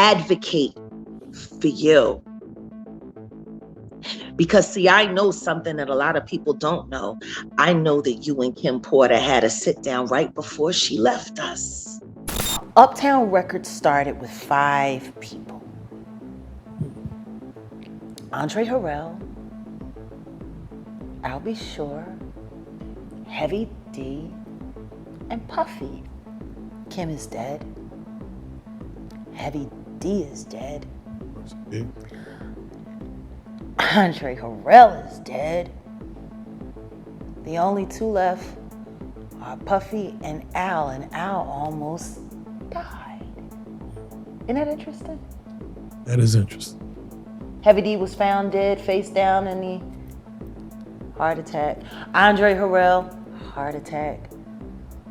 advocate for you. Because see, I know something that a lot of people don't know. I know that you and Kim Porter had a sit down right before she left us. Uptown Records started with 5 people. Andre Harrell, I'll Be Sure, Heavy D, and Puffy. Kim is dead. Heavy D is dead. Andre Harrell is dead. The only 2 left are Puffy and Al almost died. Isn't that interesting? That is interesting. Heavy D was found dead, face down in the heart attack. Andre Harrell, heart attack.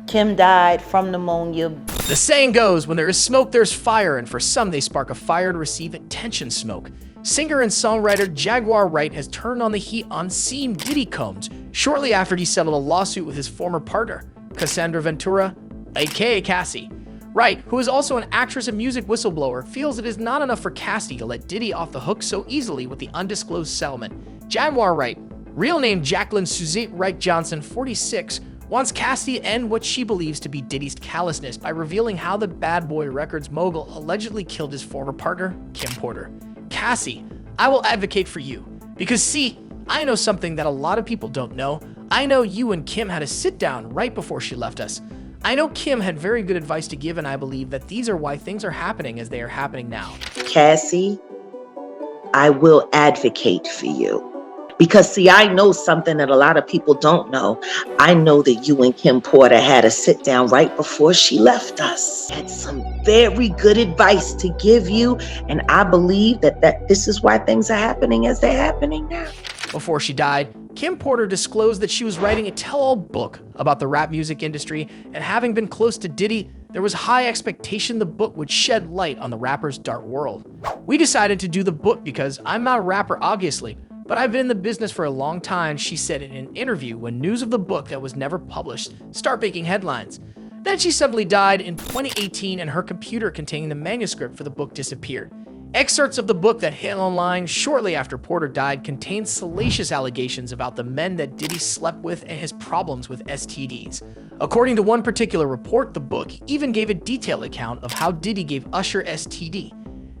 Kim died from pneumonia. The saying goes, when there is smoke, there's fire, and for some, they spark a fire to receive attention smoke. Singer and songwriter Jaguar Wright has turned on the heat on Seam Diddy Combs shortly after he settled a lawsuit with his former partner, Cassandra Ventura, aka Cassie. Wright, who is also an actress and music whistleblower, feels it is not enough for Cassie to let Diddy off the hook so easily with the undisclosed settlement. Jaguar Wright, real name Jacqueline Suzette Wright Johnson, 46, wants Cassie to end what she believes to be Diddy's callousness by revealing how the Bad Boy Records mogul allegedly killed his former partner, Kim Porter. Cassie, I will advocate for you. Because see, I know something that a lot of people don't know. I know you and Kim had a sit down right before she left us. I know Kim had very good advice to give, and I believe that these are why things are happening as they are happening now. Cassie, I will advocate for you. Because see, I know something that a lot of people don't know. I know that you and Kim Porter had a sit down right before she left us. Had some very good advice to give you, and I believe that this is why things are happening as they're happening now. Before she died, Kim Porter disclosed that she was writing a tell-all book about the rap music industry, and having been close to Diddy, there was high expectation the book would shed light on the rapper's dark world. We decided to do the book because I'm not a rapper, obviously, but I've been in the business for a long time, she said in an interview when news of the book that was never published started making headlines. Then she suddenly died in 2018 and her computer containing the manuscript for the book disappeared. Excerpts of the book that hit online shortly after Porter died contained salacious allegations about the men that Diddy slept with and his problems with STDs. According to one particular report, the book even gave a detailed account of how Diddy gave Usher STD.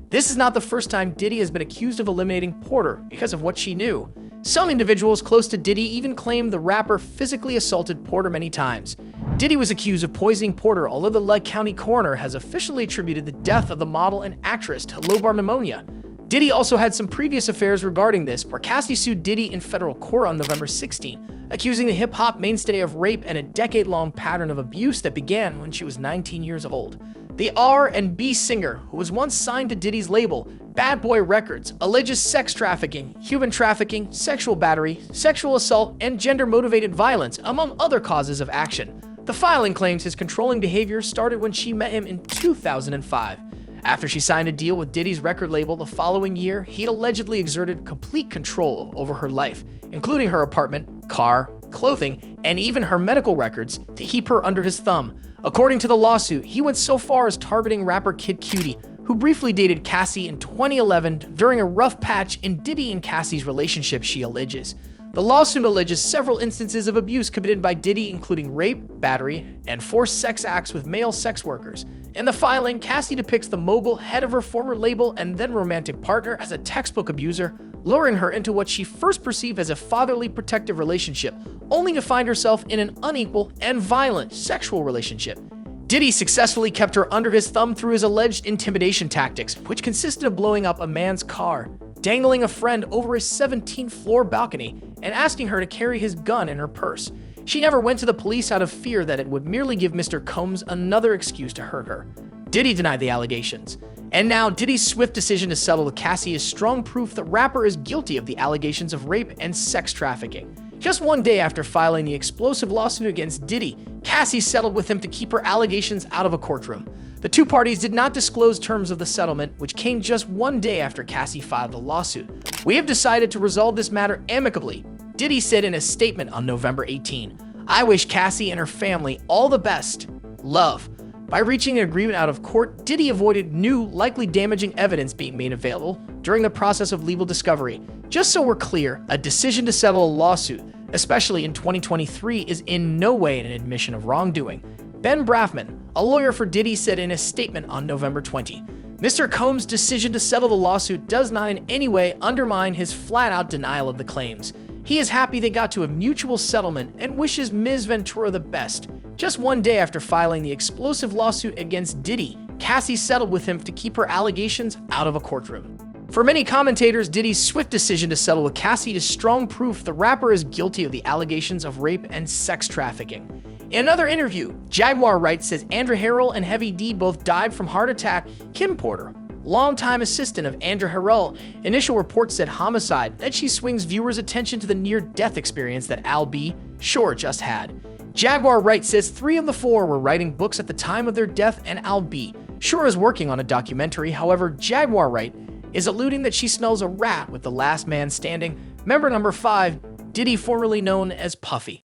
This is not the first time Diddy has been accused of eliminating Porter because of what she knew. Some individuals close to Diddy even claim the rapper physically assaulted Porter many times. Diddy was accused of poisoning Porter, although the Lake County coroner has officially attributed the death of the model and actress to lobar pneumonia. Diddy also had some previous affairs regarding this, where Cassie sued Diddy in federal court on November 16, accusing the hip-hop mainstay of rape and a decade-long pattern of abuse that began when she was 19 years old. The R&B singer, who was once signed to Diddy's label, Bad Boy Records, alleges sex trafficking, human trafficking, sexual battery, sexual assault, and gender-motivated violence, among other causes of action. The filing claims his controlling behavior started when she met him in 2005. After she signed a deal with Diddy's record label the following year, he'd allegedly exerted complete control over her life, including her apartment, car, clothing, and even her medical records to keep her under his thumb. According to the lawsuit, he went so far as targeting rapper Kid Cudi, who briefly dated Cassie in 2011 during a rough patch in Diddy and Cassie's relationship, she alleges. The lawsuit alleges several instances of abuse committed by Diddy, including rape, battery, and forced sex acts with male sex workers. In the filing, Cassie depicts the mogul, head of her former label and then romantic partner, as a textbook abuser, luring her into what she first perceived as a fatherly protective relationship, only to find herself in an unequal and violent sexual relationship. Diddy successfully kept her under his thumb through his alleged intimidation tactics, which consisted of blowing up a man's car, dangling a friend over his 17th floor balcony, and asking her to carry his gun in her purse. She never went to the police out of fear that it would merely give Mr. Combs another excuse to hurt her. Diddy denied the allegations. And now, Diddy's swift decision to settle with Cassie is strong proof that rapper is guilty of the allegations of rape and sex trafficking. Just one day after filing the explosive lawsuit against Diddy, Cassie settled with him to keep her allegations out of a courtroom. The two parties did not disclose terms of the settlement, which came just one day after Cassie filed the lawsuit. "We have decided to resolve this matter amicably," Diddy said in a statement on November 18. "I wish Cassie and her family all the best. Love." By reaching an agreement out of court, Diddy avoided new, likely damaging evidence being made available during the process of legal discovery. Just so we're clear, a decision to settle a lawsuit, especially in 2023, is in no way an admission of wrongdoing. Ben Braffman, a lawyer for Diddy, said in a statement on November 20, Mr. Combs' decision to settle the lawsuit does not in any way undermine his flat-out denial of the claims. He is happy they got to a mutual settlement and wishes Ms. Ventura the best. Just one day after filing the explosive lawsuit against Diddy, Cassie settled with him to keep her allegations out of a courtroom. For many commentators, Diddy's swift decision to settle with Cassie is strong proof the rapper is guilty of the allegations of rape and sex trafficking. In another interview, Jaguar Wright says Andrew Harrell and Heavy D both died from heart attack. Kim Porter, longtime assistant of Andrew Harrell, initial reports said homicide, that she swings viewers' attention to the near-death experience that Al B. Shore just had. Jaguar Wright says 3 of the 4 were writing books at the time of their death, and Al B. Shore is working on a documentary. However, Jaguar Wright is alluding that she smells a rat with the last man standing, member number 5, Diddy, formerly known as Puffy.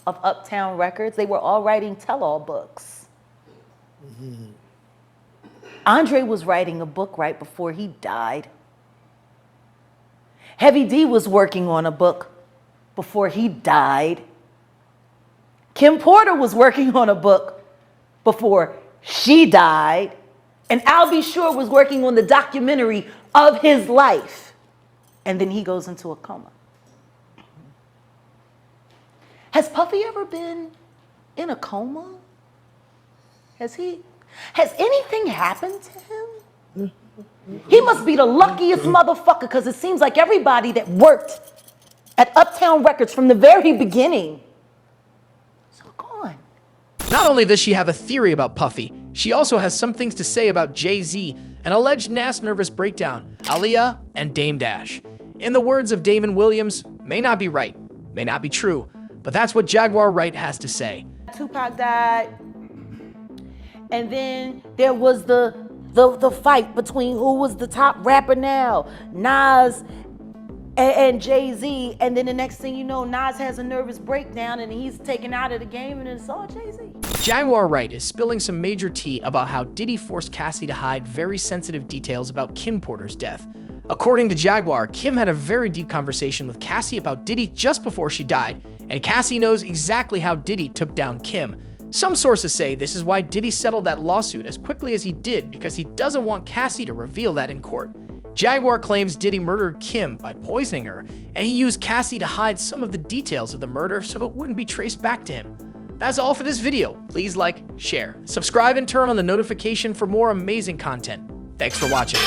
Of Uptown Records, they were all writing tell-all books. Andre was writing a book right before he died. Heavy D was working on a book before he died. Kim Porter was working on a book before she died. And Al B. Shore was working on the documentary of his life. And then he goes into a coma. Has Puffy ever been in a coma? Has anything happened to him? He must be the luckiest motherfucker, because it seems like everybody that worked at Uptown Records from the very beginning is all gone. Not only does she have a theory about Puffy, she also has some things to say about Jay-Z, an alleged Nas nervous breakdown, Aaliyah, and Dame Dash. In the words of Damon Williams, may not be right, may not be true, but that's what Jaguar Wright has to say. Tupac died, and then there was the fight between who was the top rapper now, Nas and Jay-Z, and then the next thing you know, Nas has a nervous breakdown and he's taken out of the game, and it's all Jay-Z. Jaguar Wright is spilling some major tea about how Diddy forced Cassie to hide very sensitive details about Kim Porter's death. According to Jaguar, Kim had a very deep conversation with Cassie about Diddy just before she died, and Cassie knows exactly how Diddy took down Kim. Some sources say this is why Diddy settled that lawsuit as quickly as he did, because he doesn't want Cassie to reveal that in court. Jaguar claims Diddy murdered Kim by poisoning her, and he used Cassie to hide some of the details of the murder so it wouldn't be traced back to him. That's all for this video. Please like, share, subscribe, and turn on the notification for more amazing content. Thanks for watching.